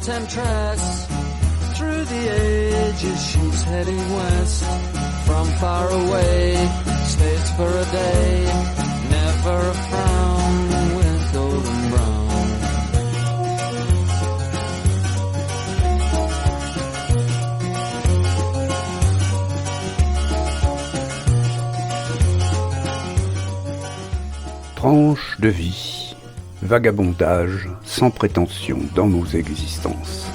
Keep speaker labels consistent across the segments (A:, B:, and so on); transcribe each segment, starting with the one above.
A: temptress. Through the ages she's heading west. From far away, stays for a day. Never a frown with golden brown.
B: Tranche de vie, vagabondage sans prétention dans nos existences.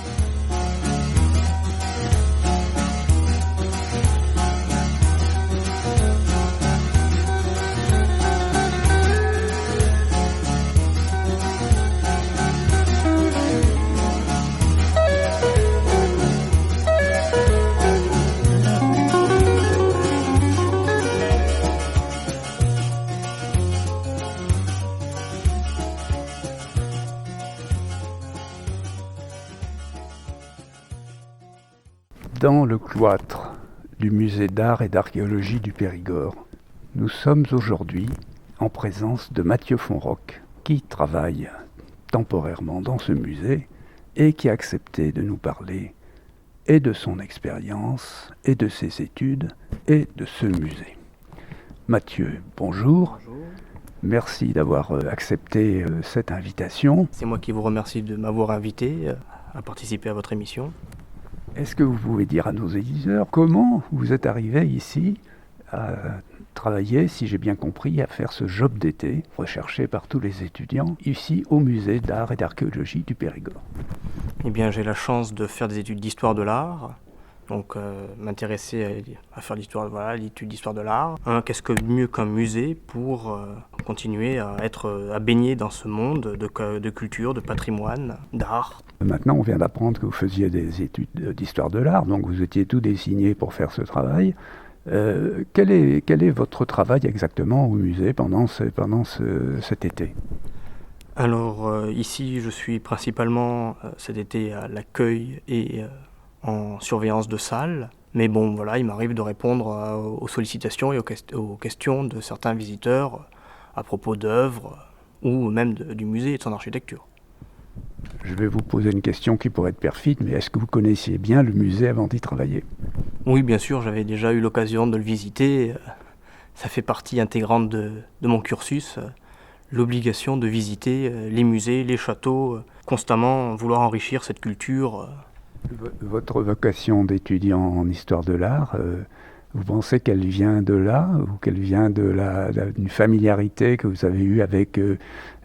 B: Dans le cloître du musée d'art et d'archéologie du Périgord, nous sommes aujourd'hui en présence de Mathieu Fonroc, qui travaille temporairement dans ce musée et qui a accepté de nous parler et de son expérience, et de ses études, et de ce musée. Mathieu, bonjour.
C: Bonjour.
B: Merci d'avoir accepté cette invitation.
C: C'est moi qui vous remercie de m'avoir invité à participer à votre émission.
B: Est-ce que vous pouvez dire à nos éditeurs comment vous êtes arrivé ici à travailler, si j'ai bien compris, à faire ce job d'été recherché par tous les étudiants ici au musée d'art et d'archéologie du Périgord?
C: Eh bien, j'ai la chance de faire des études d'histoire de l'art, donc m'intéresser à faire l'étude d'histoire de l'art. Qu'est-ce que mieux qu'un musée pour continuer à baigner dans ce monde de culture, de patrimoine, d'art.
B: Maintenant, on vient d'apprendre que vous faisiez des études d'histoire de l'art, donc vous étiez tout désigné pour faire ce travail. Quel est votre travail exactement au musée pendant cet été?
C: Alors ici, je suis principalement cet été à l'accueil et en surveillance de salle. Mais bon, voilà, il m'arrive de répondre aux sollicitations et aux questions de certains visiteurs à propos d'œuvres ou même du musée et de son architecture.
B: Je vais vous poser une question qui pourrait être perfide, mais est-ce que vous connaissiez bien le musée avant d'y travailler?
C: Oui, bien sûr, j'avais déjà eu l'occasion de le visiter. Ça fait partie intégrante de mon cursus, l'obligation de visiter les musées, les châteaux, constamment vouloir enrichir cette culture.
B: Votre vocation d'étudiant en histoire de l'art, vous pensez qu'elle vient de là, ou qu'elle vient d'une familiarité que vous avez eue avec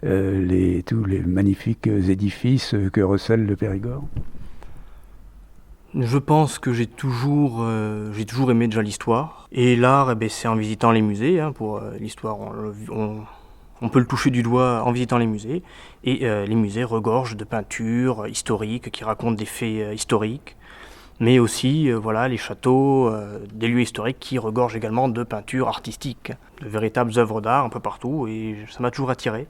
B: tous les magnifiques édifices que recèle le Périgord?
C: Je pense que j'ai toujours aimé déjà l'histoire. Et l'art, c'est en visitant les musées. Pour l'histoire, on peut le toucher du doigt en visitant les musées. Et les musées regorgent de peintures historiques qui racontent des faits historiques. Mais aussi, les châteaux, des lieux historiques qui regorgent également de peintures artistiques, de véritables œuvres d'art un peu partout, et ça m'a toujours attiré.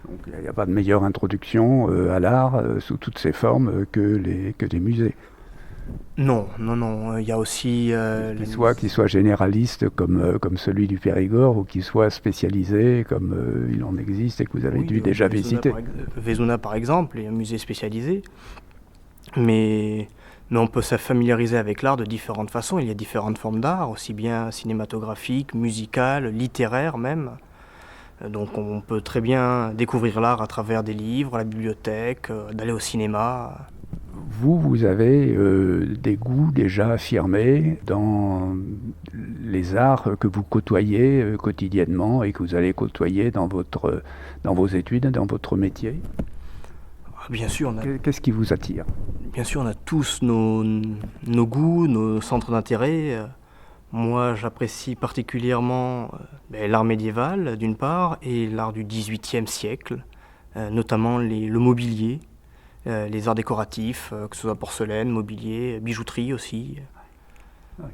B: Donc il n'y a pas de meilleure introduction à l'art sous toutes ses formes que des musées.
C: Non, il y a aussi...
B: Qu'il soit généraliste comme celui du Périgord, ou qu'il soit spécialisé comme il en existe et que vous avez dû déjà visiter.
C: Vézouna par exemple est un musée spécialisé, mais on peut se familiariser avec l'art de différentes façons. Il y a différentes formes d'art, aussi bien cinématographique, musical, littéraire même. Donc on peut très bien découvrir l'art à travers des livres, à la bibliothèque, d'aller au cinéma.
B: Vous avez des goûts déjà affirmés dans les arts que vous côtoyez quotidiennement et que vous allez côtoyer dans vos études, dans votre métier?
C: Bien sûr,
B: Qu'est-ce qui vous attire?
C: Bien sûr, on a tous nos goûts, nos centres d'intérêt. Moi, j'apprécie particulièrement l'art médiéval, d'une part, et l'art du XVIIIe siècle, notamment le mobilier, les arts décoratifs, que ce soit porcelaine, mobilier, bijouterie aussi.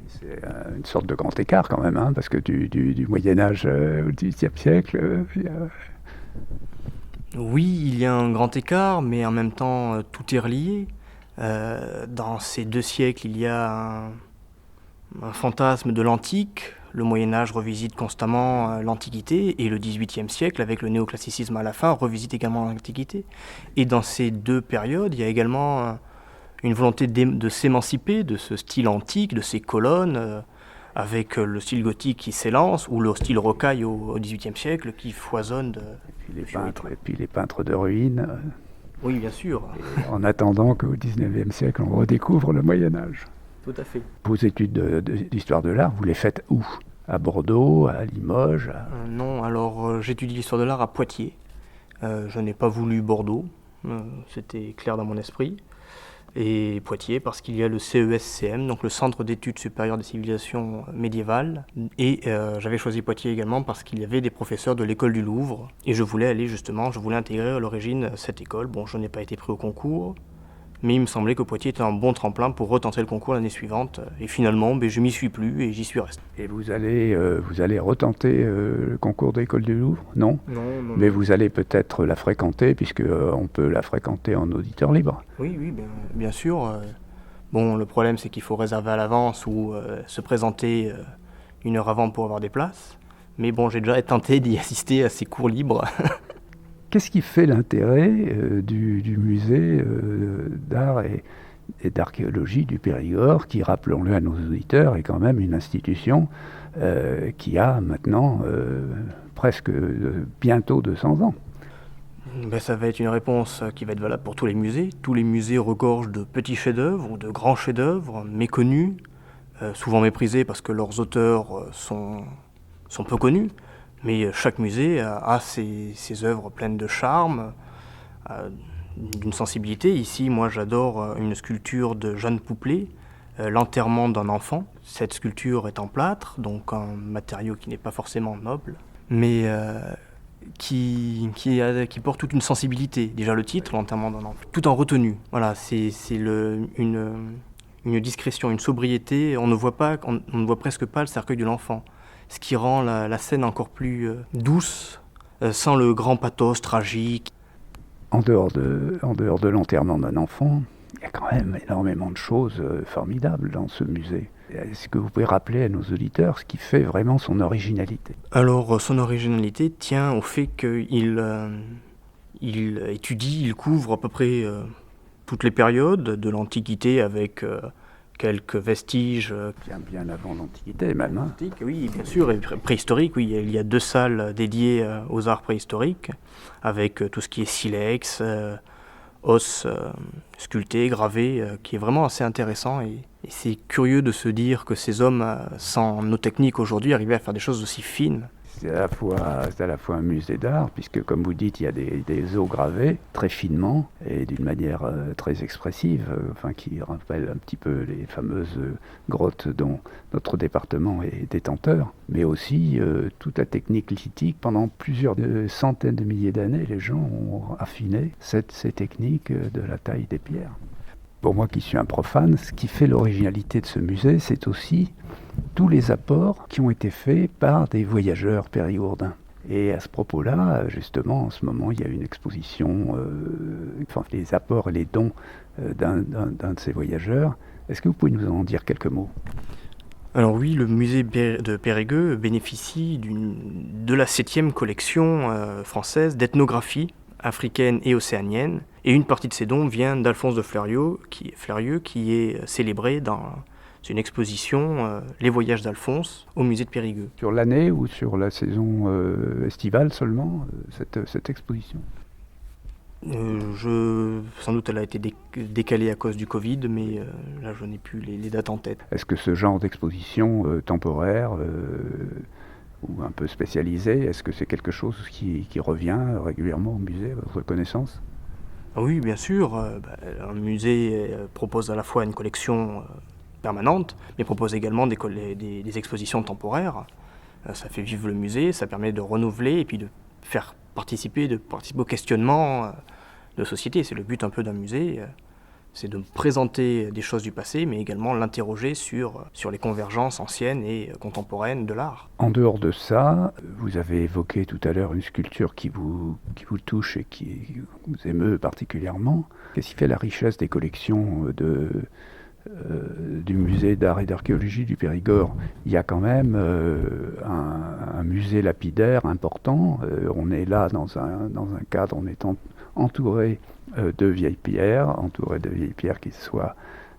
B: C'est une sorte de grand écart quand même, parce que du Moyen-Âge au XVIIIe siècle...
C: Oui, il y a un grand écart, mais en même temps, tout est relié. Dans ces deux siècles, il y a un fantasme de l'antique. Le Moyen-Âge revisite constamment l'Antiquité, et le XVIIIe siècle, avec le néoclassicisme à la fin, revisite également l'Antiquité. Et dans ces deux périodes, il y a également une volonté de s'émanciper de ce style antique, de ces colonnes, avec le style gothique qui s'élance, ou le style rocaille au XVIIIe siècle qui foisonne de...
B: Et puis les peintres de ruines.
C: Oui, bien sûr.
B: En attendant qu'au XIXe siècle, on redécouvre le Moyen-Âge.
C: Tout à fait.
B: Vos études d'histoire de l'art, vous les faites où? À Bordeaux, à Limoges
C: Non, alors j'étudie l'histoire de l'art à Poitiers. Je n'ai pas voulu Bordeaux, c'était clair dans mon esprit. Et Poitiers parce qu'il y a le CESCM, donc le Centre d'études supérieures des civilisations médiévales. Et j'avais choisi Poitiers également parce qu'il y avait des professeurs de l'école du Louvre. Et je voulais intégrer à l'origine cette école. Bon, je n'ai pas été pris au concours, mais il me semblait que Poitiers était un bon tremplin pour retenter le concours l'année suivante. Et finalement, je m'y suis plus et j'y suis resté.
B: Et vous allez retenter le concours d'école du Louvre? Non.
C: Non.
B: Mais vous allez peut-être la fréquenter, puisque on peut la fréquenter en auditeur libre.
C: Oui, bien sûr. Bon, le problème, c'est qu'il faut réserver à l'avance ou se présenter une heure avant pour avoir des places. Mais bon, j'ai déjà tenté d'y assister à ces cours libres.
B: Qu'est-ce qui fait l'intérêt du musée d'art et d'archéologie du Périgord, qui, rappelons-le à nos auditeurs, est quand même une institution qui a maintenant presque bientôt 200 ans?
C: Ça va être une réponse qui va être valable pour tous les musées. Tous les musées regorgent de petits chefs-d'œuvre ou de grands chefs-d'œuvre méconnus, souvent méprisés parce que leurs auteurs sont peu connus. Mais chaque musée a ses œuvres pleines de charme, d'une sensibilité. Ici, moi, j'adore une sculpture de Jeanne Pouplet, l'enterrement d'un enfant. Cette sculpture est en plâtre, donc un matériau qui n'est pas forcément noble, mais qui porte toute une sensibilité. Déjà le titre, l'enterrement d'un enfant, tout en retenue. Voilà, c'est une discrétion, une sobriété. On ne voit presque pas le cercueil de l'enfant, ce qui rend la scène encore plus douce, sans le grand pathos tragique.
B: En dehors de l'enterrement d'un enfant, il y a quand même énormément de choses formidables dans ce musée. Est-ce que vous pouvez rappeler à nos auditeurs ce qui fait vraiment son originalité?
C: Alors, son originalité tient au fait qu'il il couvre à peu près toutes les périodes de l'Antiquité avec quelques vestiges.
B: Bien avant l'Antiquité même. Hein.
C: Oui, bien sûr, et préhistorique, oui. Il y a 2 salles dédiées aux arts préhistoriques, avec tout ce qui est silex, os sculptés, gravés, qui est vraiment assez intéressant. Et c'est curieux de se dire que ces hommes, sans nos techniques aujourd'hui, arrivaient à faire des choses aussi fines.
B: C'est à la fois un musée d'art, puisque comme vous dites, il y a des os gravés très finement et d'une manière très expressive, qui rappellent un petit peu les fameuses grottes dont notre département est détenteur, mais aussi toute la technique lithique. Pendant plusieurs centaines de milliers d'années, les gens ont affiné ces techniques de la taille des pierres. Pour moi qui suis un profane, ce qui fait l'originalité de ce musée, c'est aussi tous les apports qui ont été faits par des voyageurs périgourdins. Et à ce propos-là, justement, en ce moment, il y a une exposition, les apports et les dons d'un de ces voyageurs. Est-ce que vous pouvez nous en dire quelques mots?
C: Alors oui, le musée de Périgueux bénéficie de la 7e collection française d'ethnographie africaine et océanienne. Et une partie de ces dons vient d'Alphonse de Fleurieu, qui est célébré dans une exposition, Les Voyages d'Alphonse, au musée de Périgueux.
B: Sur l'année ou sur la saison estivale seulement, cette exposition?
C: Sans doute elle a été décalée à cause du Covid, mais là je n'ai plus les dates en tête.
B: Est-ce que ce genre d'exposition temporaire ou un peu spécialisée, est-ce que c'est quelque chose qui revient régulièrement au musée, à votre connaissance?
C: Oui, bien sûr. Un musée propose à la fois une collection permanente, mais propose également des expositions temporaires. Ça fait vivre le musée, ça permet de renouveler et puis de faire participer au questionnement de société. C'est le but un peu d'un musée, c'est de présenter des choses du passé, mais également l'interroger sur les convergences anciennes et contemporaines de l'art.
B: En dehors de ça, vous avez évoqué tout à l'heure une sculpture qui vous touche et qui vous émeut particulièrement. Qu'est-ce qui fait la richesse des collections du musée d'art et d'archéologie du Périgord? Il y a quand même un musée lapidaire important. On est là dans un cadre, on est entouré de vieilles pierres, entourées de vieilles pierres qui soient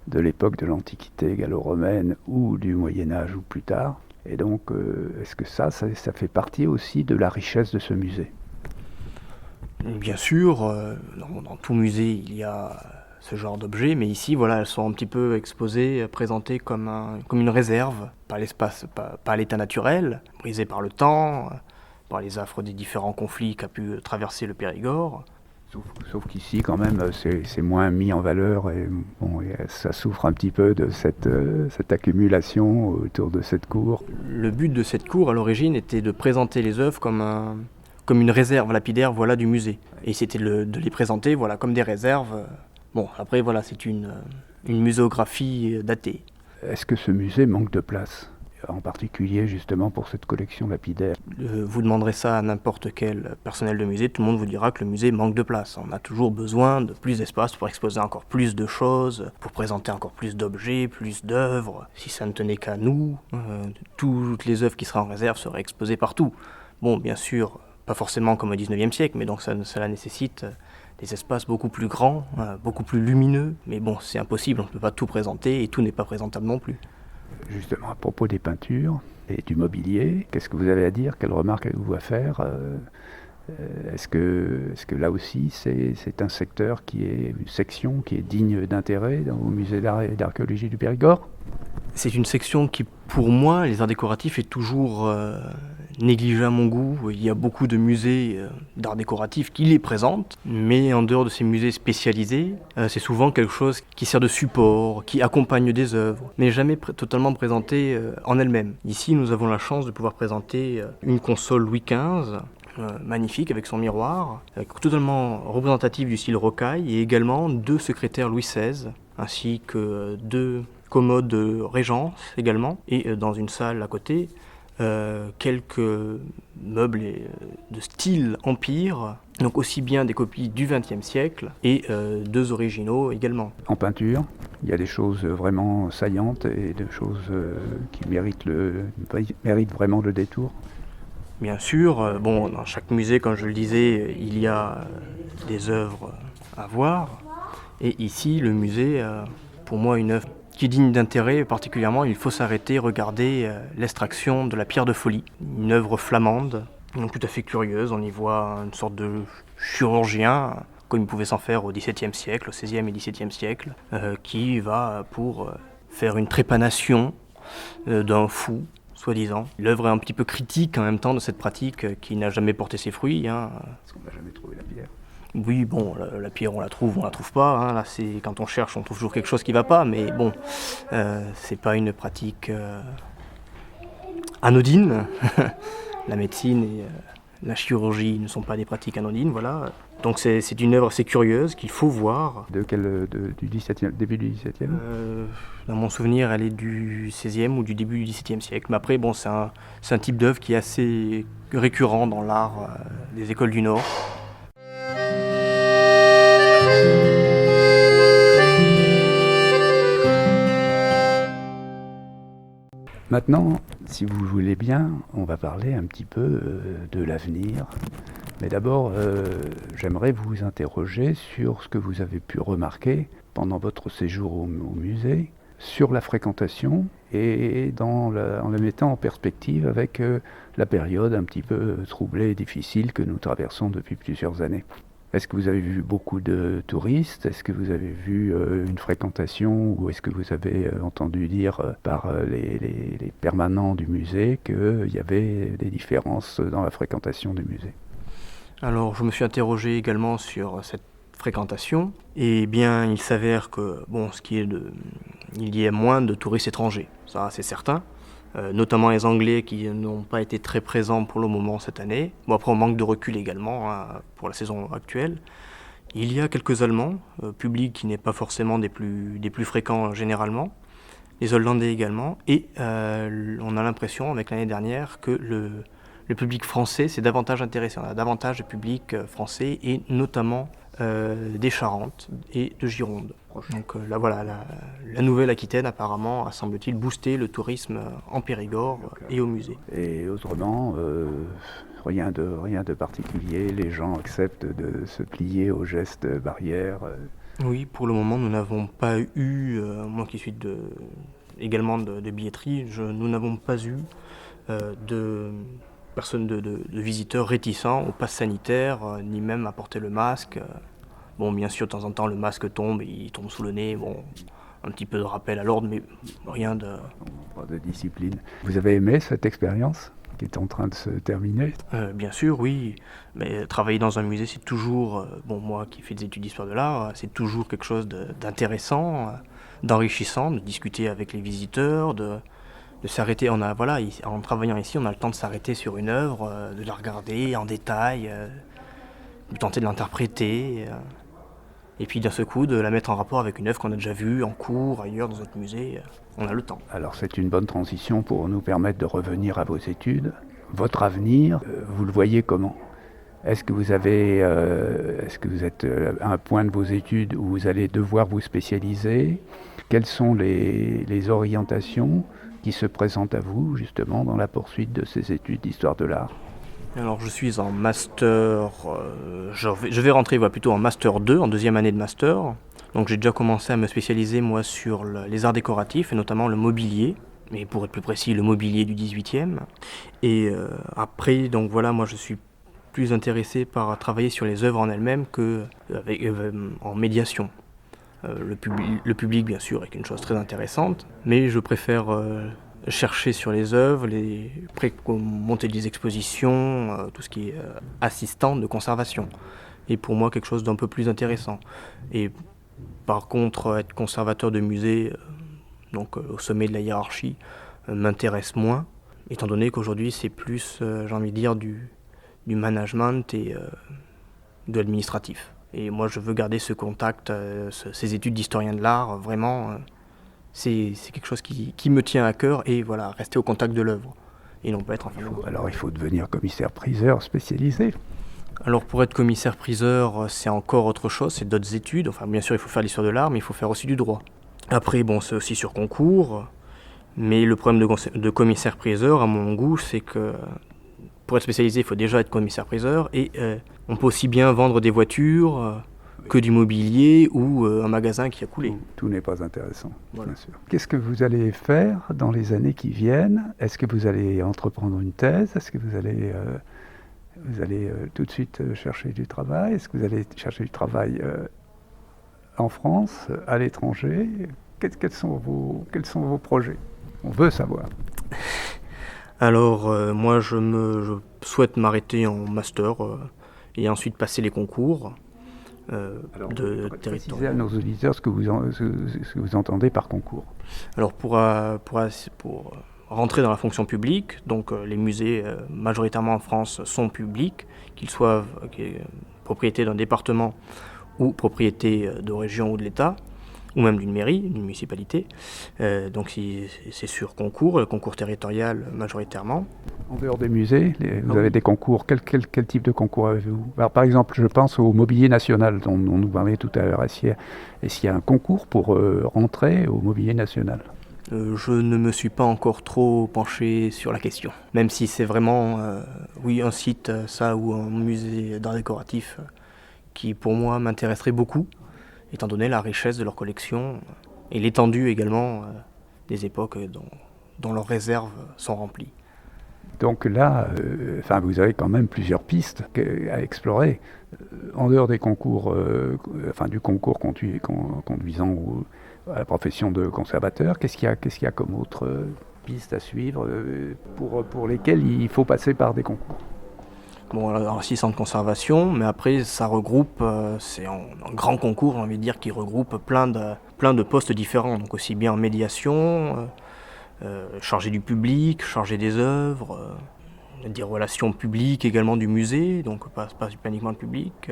B: de l'époque de l'Antiquité gallo-romaine ou du Moyen-Âge ou plus tard. Et donc, est-ce que ça fait partie aussi de la richesse de ce musée?
C: Bien sûr, dans tout musée, il y a ce genre d'objets, mais ici, voilà, elles sont un petit peu exposées, présentées comme une réserve, pas l'espace, pas l'état naturel, brisé par le temps, par les affres des différents conflits qu'a pu traverser le Périgord.
B: Sauf qu'ici, quand même, c'est moins mis en valeur et bon, ça souffre un petit peu de cette accumulation autour de cette cour.
C: Le but de cette cour, à l'origine, était de présenter les œuvres comme une réserve lapidaire, voilà, du musée. Et c'était de les présenter, voilà, comme des réserves. Bon, après, voilà, c'est une muséographie datée.
B: Est-ce que ce musée manque de place, en particulier justement pour cette collection lapidaire?
C: Vous demanderez ça à n'importe quel personnel de musée, tout le monde vous dira que le musée manque de place. On a toujours besoin de plus d'espace pour exposer encore plus de choses, pour présenter encore plus d'objets, plus d'œuvres. Si ça ne tenait qu'à nous, toutes les œuvres qui seraient en réserve seraient exposées partout. Bon, bien sûr, pas forcément comme au 19e siècle, mais donc cela nécessite des espaces beaucoup plus grands, beaucoup plus lumineux. Mais bon, c'est impossible, on ne peut pas tout présenter et tout n'est pas présentable non plus.
B: Justement, à propos des peintures et du mobilier, qu'est-ce que vous avez à dire? Quelle remarque avez-vous à faire? Est-ce que là aussi, c'est un secteur une section qui est digne d'intérêt au musée d'art et d'archéologie du Périgord?
C: C'est une section qui, pour moi, les arts décoratifs, est toujours négligée à mon goût. Il y a beaucoup de musées d'art décoratif qui les présentent, mais en dehors de ces musées spécialisés, c'est souvent quelque chose qui sert de support, qui accompagne des œuvres, mais jamais totalement présenté en elle-même. Ici, nous avons la chance de pouvoir présenter une console Louis XV, magnifique avec son miroir, totalement représentatif du style rocaille, et également 2 secrétaires Louis XVI, ainsi que 2 commodes de régence également, et dans une salle à côté, quelques meubles de style empire, donc aussi bien des copies du XXe siècle et 2 originaux également.
B: En peinture, il y a des choses vraiment saillantes et des choses qui méritent vraiment le détour.
C: Bien sûr, bon, dans chaque musée, comme je le disais, il y a des œuvres à voir, et ici, le musée, pour moi, une œuvre qui est digne d'intérêt, particulièrement, il faut s'arrêter, regarder l'extraction de la pierre de folie, une œuvre flamande, donc tout à fait curieuse. On y voit une sorte de chirurgien, comme il pouvait s'en faire au XVIIe siècle, au XVIe et XVIIe siècle, qui va pour faire une trépanation d'un fou, soi-disant. L'œuvre est un petit peu critique en même temps de cette pratique qui n'a jamais porté ses fruits.
B: Parce qu'on n'a jamais trouvé la pierre.
C: Oui, bon, la pierre, on la trouve pas. Là, c'est quand on cherche, on trouve toujours quelque chose qui va pas. Mais bon, c'est pas une pratique anodine. La médecine et la chirurgie ne sont pas des pratiques anodines, voilà. Donc c'est une œuvre assez curieuse qu'il faut voir.
B: Du début du XVIIe?
C: Dans mon souvenir, elle est du XVIe ou du début du XVIIe siècle. Mais après, bon, c'est un type d'œuvre qui est assez récurrent dans l'art des écoles du Nord.
B: Maintenant, si vous voulez bien, on va parler un petit peu de l'avenir. Mais d'abord, j'aimerais vous interroger sur ce que vous avez pu remarquer pendant votre séjour au musée, sur la fréquentation et en le mettant en perspective avec la période un petit peu troublée et difficile que nous traversons depuis plusieurs années. Est-ce que vous avez vu beaucoup de touristes? Est-ce que vous avez vu une fréquentation? Ou est-ce que vous avez entendu dire par les permanents du musée qu'il y avait des différences dans la fréquentation du musée?
C: Alors, je me suis interrogé également sur cette fréquentation. Et bien, il s'avère que, bon, il y a moins de touristes étrangers, ça c'est certain. Notamment les Anglais qui n'ont pas été très présents pour le moment cette année. Bon, après, on manque de recul également pour la saison actuelle. Il y a quelques Allemands, public qui n'est pas forcément des plus fréquents généralement. Les Hollandais également. Et on a l'impression, avec l'année dernière, que le public français s'est davantage intéressé. On a davantage de public français et notamment des Charentes et de Gironde. Donc là voilà, la Nouvelle-Aquitaine apparemment a semble-t-il boosté le tourisme en Périgord et au musée.
B: Et autrement, rien de particulier, les gens acceptent de se plier aux gestes barrières.
C: Oui, pour le moment, nous n'avons pas eu, moi qui suis également de billetterie, nous n'avons pas eu de personnes, de visiteurs réticents au pass sanitaire, ni même à porter le masque. Bon, bien sûr, de temps en temps, le masque tombe, il tombe sous le nez, bon, un petit peu de rappel à l'ordre, mais rien de...
B: Pas de discipline. Vous avez aimé cette expérience qui est en train de se terminer?
C: Bien sûr, oui, mais travailler dans un musée, c'est toujours, bon, moi qui fais des études d'histoire de l'art, c'est toujours quelque chose d'intéressant, d'enrichissant, de discuter avec les visiteurs, de s'arrêter. En travaillant ici, on a le temps de s'arrêter sur une œuvre, de la regarder en détail, de tenter de l'interpréter, et puis d'un seul coup de la mettre en rapport avec une œuvre qu'on a déjà vue en cours, ailleurs, dans notre musée. On a le temps.
B: Alors c'est une bonne transition pour nous permettre de revenir à vos études. Votre avenir, vous le voyez comment? Est-ce que vous êtes à un point de vos études où vous allez devoir vous spécialiser? Quelles sont les orientations qui se présentent à vous justement dans la poursuite de ces études d'histoire de l'art?
C: Alors je suis en master, je vais rentrer plutôt en master 2, en deuxième année de master. Donc j'ai déjà commencé à me spécialiser moi sur les arts décoratifs et notamment le mobilier, mais pour être plus précis le mobilier du 18e. Et après, donc voilà, moi je suis plus intéressé par travailler sur les œuvres en elles-mêmes en médiation. Le public bien sûr est une chose très intéressante, mais je préfère chercher sur les œuvres, monter des expositions, tout ce qui est assistant de conservation. Et pour moi quelque chose d'un peu plus intéressant. Et par contre, être conservateur de musée, donc au sommet de la hiérarchie, m'intéresse moins, étant donné qu'aujourd'hui c'est plus, j'ai envie de dire, du management et de l'administratif. Et moi je veux garder ce contact, ces études d'historien de l'art, vraiment, c'est quelque chose qui me tient à cœur, et voilà, rester au contact de l'œuvre, et non pas être en fin de compte.
B: Alors il faut devenir commissaire-priseur spécialisé.
C: Alors pour être commissaire-priseur, c'est encore autre chose, c'est d'autres études. Enfin bien sûr il faut faire l'histoire de l'art, mais il faut faire aussi du droit. Après bon, c'est aussi sur concours, mais le problème de commissaire-priseur à mon goût, c'est que pour être spécialisé il faut déjà être commissaire-priseur, et on peut aussi bien vendre des voitures que du mobilier ou un magasin qui a coulé.
B: Tout n'est pas intéressant,
C: Voilà.
B: bien sûr. Qu'est-ce que vous allez faire dans les années qui viennent? Est-ce que vous allez entreprendre une thèse? Est-ce que vous allez tout de suite chercher du travail? Est-ce que vous allez chercher du travail en France, à l'étranger? Quels sont vos projets? On veut savoir.
C: Alors moi je souhaite m'arrêter en master et ensuite passer les concours de territoire.
B: Précisez à nos auditeurs ce que vous entendez par concours.
C: Alors pour rentrer dans la fonction publique, donc les musées majoritairement en France sont publics, qu'ils soient propriété d'un département ou propriété de région ou de l'État, ou même d'une mairie, d'une municipalité. Donc c'est sur concours, le concours territorial majoritairement.
B: En dehors des musées, vous avez des concours. Quel type de concours avez-vous? Alors, par exemple, je pense au mobilier national dont on nous parlait tout à l'heure. Est-ce qu'il y a un concours pour rentrer au mobilier national?
C: Je ne me suis pas encore trop penché sur la question. Même si c'est vraiment, oui, un site, ça, ou un musée d'art décoratif qui, pour moi, m'intéresserait beaucoup, étant donné la richesse de leur collection et l'étendue également des époques dont leurs réserves sont remplies.
B: Donc là, vous avez quand même plusieurs pistes à explorer. En dehors des concours, du concours conduisant à la profession de conservateur, qu'est-ce qu'il y a comme autre piste à suivre pour lesquelles il faut passer par des concours?
C: Bon, alors assistant de conservation, mais après ça regroupe, c'est un grand concours, j'ai envie de dire, qui regroupe plein de postes différents, donc aussi bien en médiation, chargé du public, chargé des œuvres, des relations publiques également du musée, donc pas uniquement le public.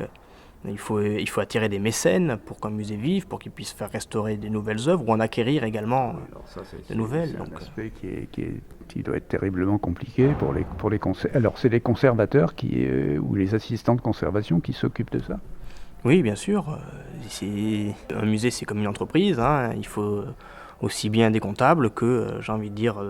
C: Il faut attirer des mécènes pour qu'un musée vive, pour qu'il puisse faire restaurer des nouvelles œuvres ou en acquérir également de nouvelles.
B: C'est un aspect qui doit être terriblement compliqué pour les conservateurs. Alors c'est les conservateurs ou les assistants de conservation qui s'occupent de ça?
C: Oui, bien sûr. Un musée, c'est comme une entreprise, hein. Il faut aussi bien des comptables que, j'ai envie de dire,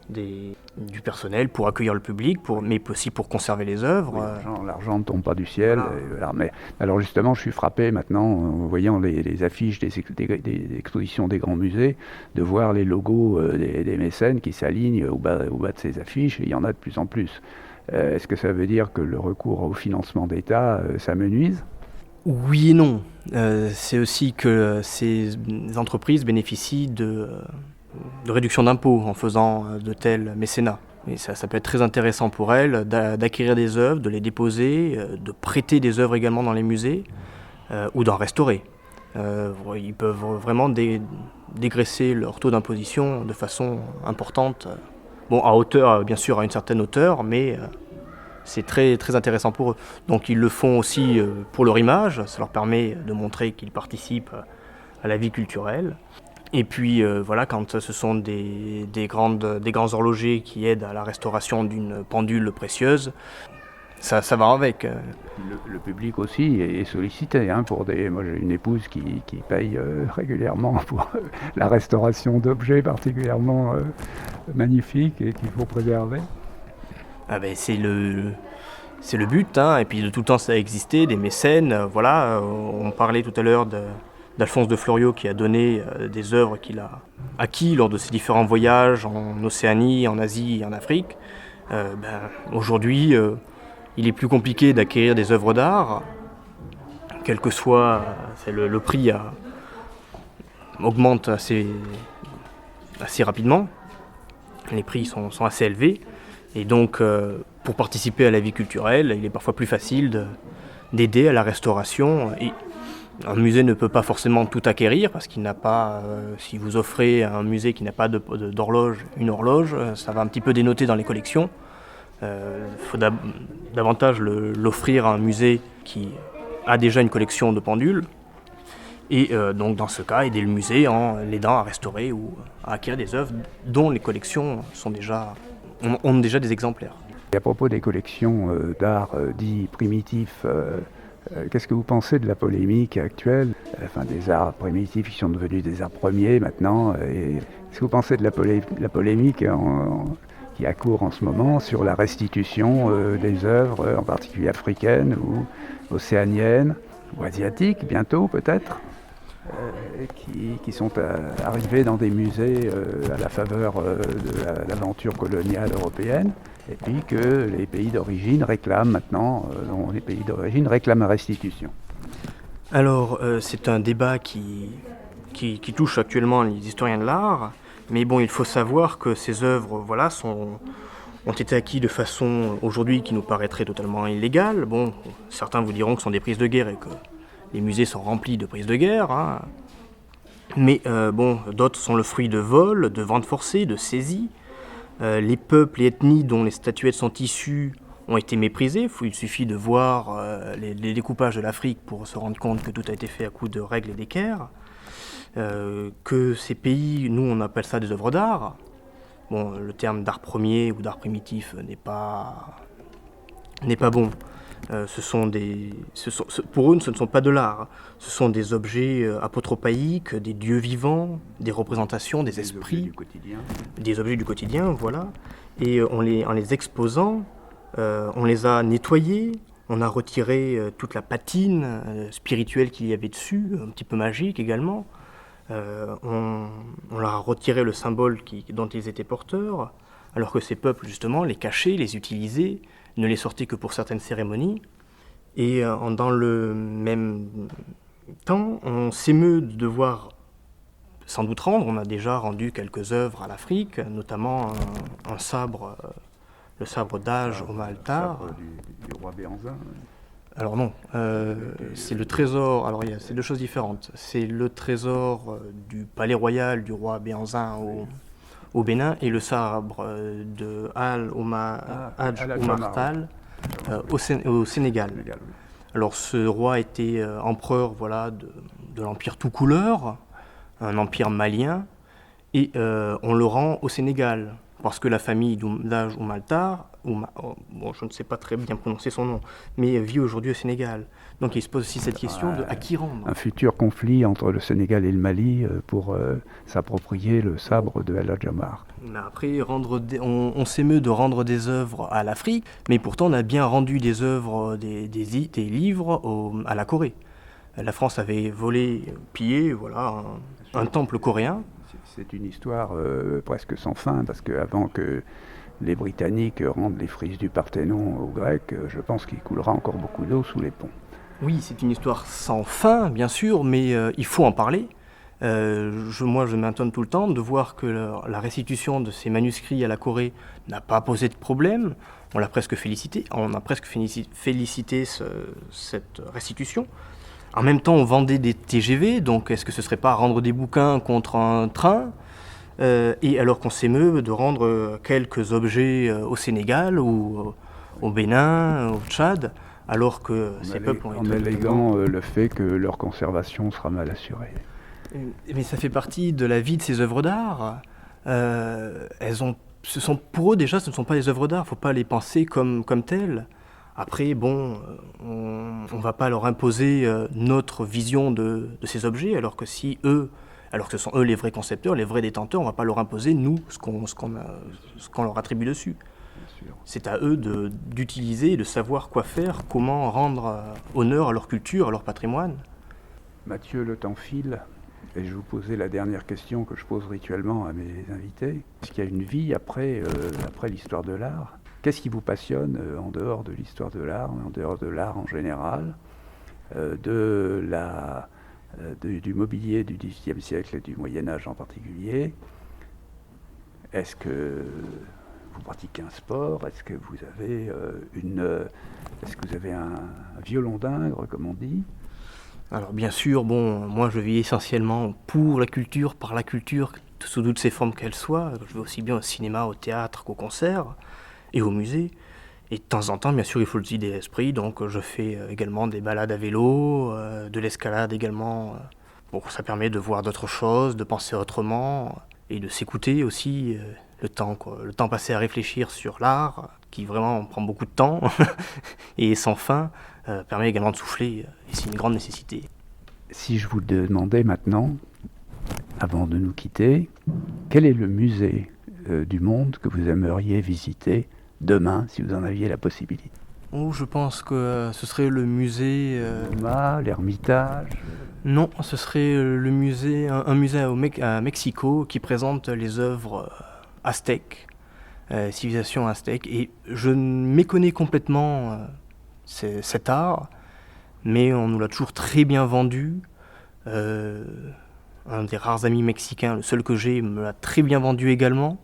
C: du personnel pour accueillir le public, mais aussi pour conserver les œuvres.
B: Oui, l'argent ne tombe pas du ciel.
C: Voilà.
B: Voilà. Mais, alors justement, je suis frappé maintenant, en voyant les affiches des expositions des grands musées, de voir les logos des mécènes qui s'alignent au bas de ces affiches, et il y en a de plus en plus. Est-ce que ça veut dire que le recours au financement d'État s'amenuise ?
C: Oui et non. C'est aussi que ces entreprises bénéficient de réduction d'impôts en faisant de tels mécénats. Et ça peut être très intéressant pour elles d'acquérir des œuvres, de les déposer, de prêter des œuvres également dans les musées ou d'en restaurer. Ils peuvent vraiment dégraisser leur taux d'imposition de façon importante. Bon, à hauteur, bien sûr, à une certaine hauteur, mais c'est très, très intéressant pour eux. Donc ils le font aussi pour leur image, ça leur permet de montrer qu'ils participent à la vie culturelle. Et puis voilà, quand ce sont des grands horlogers qui aident à la restauration d'une pendule précieuse, ça va avec.
B: Le public aussi est sollicité. Moi j'ai une épouse qui paye régulièrement pour la restauration d'objets particulièrement magnifiques et qu'il faut préserver.
C: Ah ben, c'est le but, hein. Et puis de tout le temps ça a existé, des mécènes. On parlait tout à l'heure d'Alphonse de Fleuriot qui a donné des œuvres qu'il a acquis lors de ses différents voyages en Océanie, en Asie et en Afrique. Aujourd'hui, il est plus compliqué d'acquérir des œuvres d'art, quel que soit le prix augmente assez rapidement. Les prix sont assez élevés. Et donc, pour participer à la vie culturelle, il est parfois plus facile d'aider à la restauration. Et un musée ne peut pas forcément tout acquérir parce qu'il n'a pas, si vous offrez à un musée qui n'a pas d'horloge, une horloge, ça va un petit peu dénoter dans les collections. Il faut davantage l'offrir à un musée qui a déjà une collection de pendules. Et donc dans ce cas, aider le musée en l'aidant à restaurer ou à acquérir des œuvres dont les collections ont déjà des exemplaires.
B: Et à propos des collections d'art dits primitifs, qu'est-ce que vous pensez de la polémique actuelle, des arts primitifs qui sont devenus des arts premiers maintenant, et qu'est-ce que vous pensez de la polémique qui accourt en ce moment sur la restitution des œuvres, en particulier africaines ou océaniennes, ou asiatiques bientôt peut-être, qui sont arrivées dans des musées à la faveur de l'aventure coloniale européenne, et puis que les pays d'origine réclament maintenant, la restitution.
C: Alors, c'est un débat qui touche actuellement les historiens de l'art, mais bon, il faut savoir que ces œuvres, ont été acquises de façon, aujourd'hui, qui nous paraîtrait totalement illégale. Bon, certains vous diront que ce sont des prises de guerre et que les musées sont remplis de prises de guerre, hein. Mais d'autres sont le fruit de vols, de ventes forcées, de saisies. Les peuples et ethnies dont les statuettes sont issues ont été méprisés. Il suffit de voir les découpages de l'Afrique pour se rendre compte que tout a été fait à coup de règles et d'équerres. Que ces pays, nous on appelle ça des œuvres d'art. Bon, le terme d'art premier ou d'art primitif n'est pas bon. Pour eux, ce ne sont pas de l'art. Ce sont des objets apotropaïques, des dieux vivants, des représentations, des esprits, des objets du quotidien, voilà. Et en les exposant, on les a nettoyés, on a retiré toute la patine spirituelle qu'il y avait dessus, un petit peu magique également. On leur a retiré le symbole dont ils étaient porteurs, alors que ces peuples, justement, les cachaient, les utilisaient, ne les sortaient que pour certaines cérémonies. Et dans le même temps, on s'émeut de devoir sans doute rendre. On a déjà rendu quelques œuvres à l'Afrique, notamment un sabre, le sabre d'Haj Omar Al-Tar.
B: Le sabre du roi Béhanzin.
C: Alors non, c'est le trésor, c'est deux choses différentes. C'est le trésor du palais royal du roi Béhanzin au Bénin et le sabre de Haj Omar Tal au Sénégal. Alors ce roi était empereur de l'empire tout couleur, un empire malien, et on le rend au Sénégal parce que la famille d'Oumlaj Oumaltar, bon, je ne sais pas très bien prononcer son nom, mais vit aujourd'hui au Sénégal. Donc il se pose aussi cette question de à qui rendre.
B: Un futur conflit entre le Sénégal et le Mali pour s'approprier le sabre de El Hadj Omar.
C: Après, on s'émeut de rendre des œuvres à l'Afrique, mais pourtant on a bien rendu des œuvres, des livres à la Corée. La France avait volé, pillé, voilà, un temple coréen.
B: C'est une histoire presque sans fin, parce qu'avant que les Britanniques rendent les frises du Parthénon aux Grecs, je pense qu'il coulera encore beaucoup d'eau sous les ponts.
C: Oui, c'est une histoire sans fin, bien sûr, mais il faut en parler. Moi, je m'étonne tout le temps de voir que la restitution de ces manuscrits à la Corée n'a pas posé de problème. On l'a presque félicité. On a presque félicité cette restitution. En même temps, on vendait des TGV, donc est-ce que ce ne serait pas rendre des bouquins contre un train et alors qu'on s'émeut de rendre quelques objets au Sénégal ou au Bénin, au Tchad, alors que ces peuples ont été...
B: En alléguant le fait que leur conservation sera mal assurée.
C: Mais ça fait partie de la vie de ces œuvres d'art. Pour eux déjà, ce ne sont pas des œuvres d'art, il ne faut pas les penser comme telles. Après, bon, on ne va pas leur imposer notre vision de ces objets, alors que ce sont eux les vrais concepteurs, les vrais détenteurs, on ne va pas leur imposer, nous, ce qu'on leur attribue dessus. C'est à eux d'utiliser, de savoir quoi faire, comment rendre honneur à leur culture, à leur patrimoine.
B: Mathieu, le temps file, et je vous posais la dernière question que je pose rituellement à mes invités. Est-ce qu'il y a une vie après l'histoire de l'art ? Qu'est-ce qui vous passionne en dehors de l'histoire de l'art, en dehors de l'art en général, du mobilier du XVIIIe siècle et du Moyen-Âge en particulier ? Est-ce que vous pratiquez un sport ? Est-ce que vous avez un violon d'Ingres, comme on dit ?
C: Alors bien sûr, moi je vis essentiellement pour la culture, par la culture, sous toutes ses formes qu'elles soient. Je vais aussi bien au cinéma, au théâtre qu'au concert et au musée. Et de temps en temps, bien sûr, il faut le vider l'esprit, donc je fais également des balades à vélo, de l'escalade également. Ça permet de voir d'autres choses, de penser autrement et de s'écouter aussi. Le temps passé à réfléchir sur l'art, qui vraiment prend beaucoup de temps et sans fin, permet également de souffler, et c'est une grande nécessité.
B: Si je vous demandais maintenant, avant de nous quitter, quel est le musée du monde que vous aimeriez visiter demain, si vous en aviez la possibilité ?
C: Je pense que ce serait le musée...
B: l'Ermitage.
C: Non, ce serait un musée à Mexico qui présente les œuvres aztèques, civilisation aztèque. Et je méconnais complètement cet art, mais on nous l'a toujours très bien vendu. Un des rares amis mexicains, le seul que j'ai, me l'a très bien vendu également.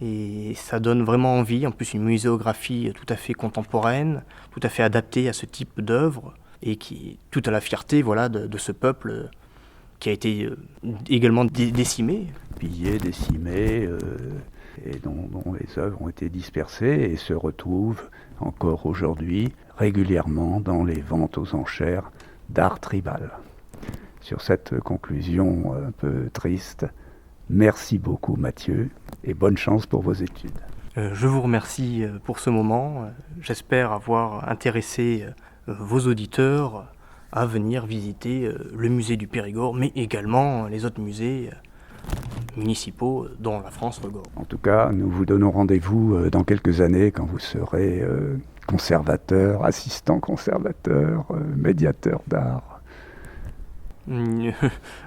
C: Et ça donne vraiment envie, en plus une muséographie tout à fait contemporaine, tout à fait adaptée à ce type d'œuvre, et qui est tout à la fierté de ce peuple qui a été également décimé.
B: Pillé, décimé, et dont les œuvres ont été dispersées et se retrouvent encore aujourd'hui régulièrement dans les ventes aux enchères d'art tribal. Sur cette conclusion un peu triste, merci beaucoup Mathieu et bonne chance pour vos études.
C: Je vous remercie pour ce moment. J'espère avoir intéressé vos auditeurs à venir visiter le musée du Périgord, mais également les autres musées municipaux dont la France regorge.
B: En tout cas, nous vous donnons rendez-vous dans quelques années quand vous serez conservateur, assistant conservateur, médiateur d'art.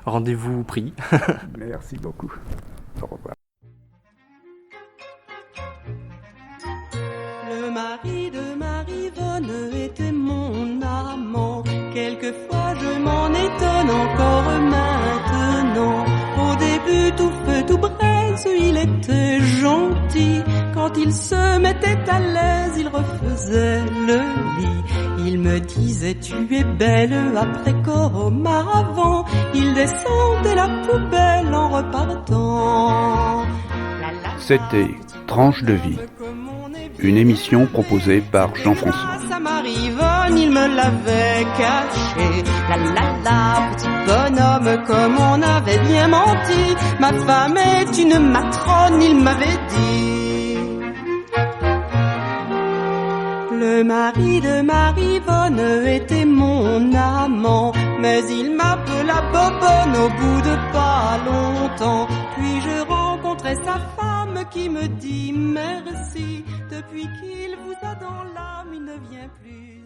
C: Rendez-vous pris.
B: Merci beaucoup. Au revoir.
D: Le mari de Marie-Vonne était mon amant. Quelquefois je m'en étonne encore maintenant. Au début tout feu tout braise, il était gentil. Quand il se mettait à l'aise, il refaisait le lit. Il me disait tu es belle après comme avant. Il descendait la poubelle en repartant.
B: C'était Tranche de vie, une émission proposée par Jean-François.
D: À Marie-Vonne, il me l'avait caché. Petit bonhomme, comme on avait bien menti. Ma femme est une matrone, il m'avait dit. Le mari de Marivonne était mon amant, mais il m'appela Bobonne au bout de pas longtemps. Puis je rencontrai sa femme qui me dit merci. Depuis qu'il vous a dans l'âme, il ne vient plus